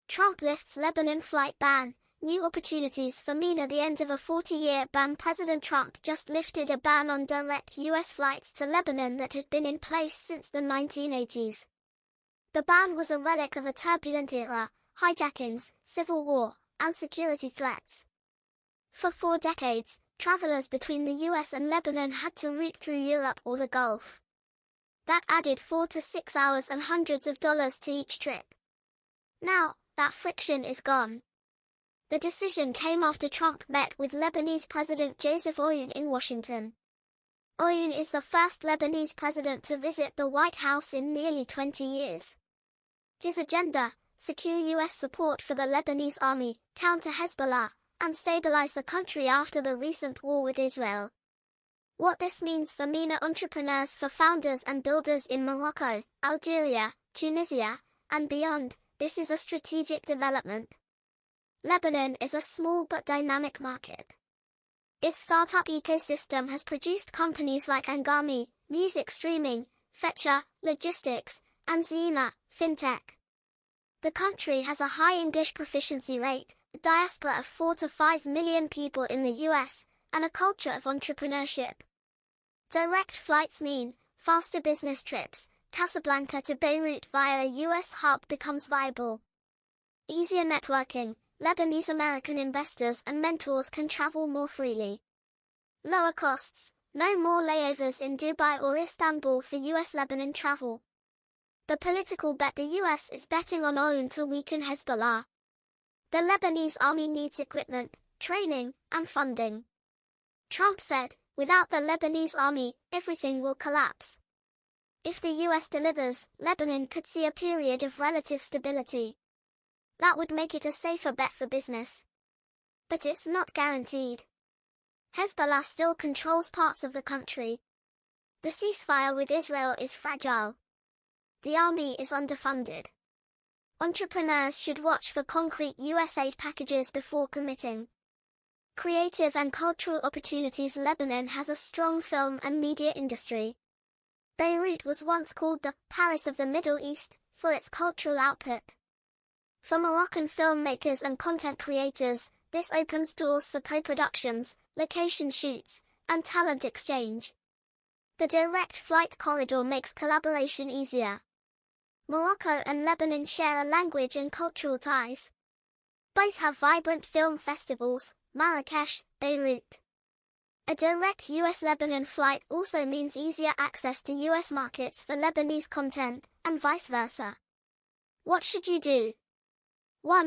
Trump lifts Lebanon flight ban. New opportunities for MENA. The end of a 40-year ban. President Trump just lifted a ban on direct U.S. flights to Lebanon that had been in place since the 1980s. The ban was a relic of a turbulent era: hijackings, civil war, and security threats. For 4 decades, travelers between the U.S. and Lebanon had to route through Europe or the Gulf. That added 4 to 6 hours and hundreds of dollars to each trip. Now, that friction is gone. The decision came after Trump met with Lebanese President Joseph Aoun in Washington. Aoun is the first Lebanese president to visit the White House in nearly 20 years. His agenda: secure U.S. support for the Lebanese army, counter Hezbollah, and stabilize the country after the recent war with Israel. What this means for MENA entrepreneurs, for founders and builders in Morocco, Algeria, Tunisia, and beyond, this is a strategic development. Lebanon is a small but dynamic market. Its startup ecosystem has produced companies like Anghami, music streaming, Fetcher, logistics, and Zina, fintech. The country has a high English proficiency rate, a diaspora of 4 to 5 million people in the US, and a culture of entrepreneurship. Direct flights mean faster business trips. Casablanca to Beirut via a US hub becomes viable. Easier networking. Lebanese American investors and mentors can travel more freely. Lower costs. No more layovers in Dubai or Istanbul for US-Lebanon travel. The political bet: the US is betting on Aoun to weaken Hezbollah. The Lebanese army needs equipment, training, and funding. Trump said, without the Lebanese army, everything will collapse. If the US delivers, Lebanon could see a period of relative stability. That would make it a safer bet for business. But it's not guaranteed. Hezbollah still controls parts of the country. The ceasefire with Israel is fragile. The army is underfunded. Entrepreneurs should watch for concrete US aid packages before committing. Creative and cultural opportunities. Lebanon has a strong film and media industry. Beirut was once called the Paris of the Middle East for its cultural output. For Moroccan filmmakers and content creators, this opens doors for co-productions, location shoots, and talent exchange. The direct flight corridor makes collaboration easier. Morocco and Lebanon share a language and cultural ties. Both have vibrant film festivals: Marrakesh, Beirut. A direct US-Lebanon flight also means easier access to US markets for Lebanese content, and vice versa. What should you do? 1.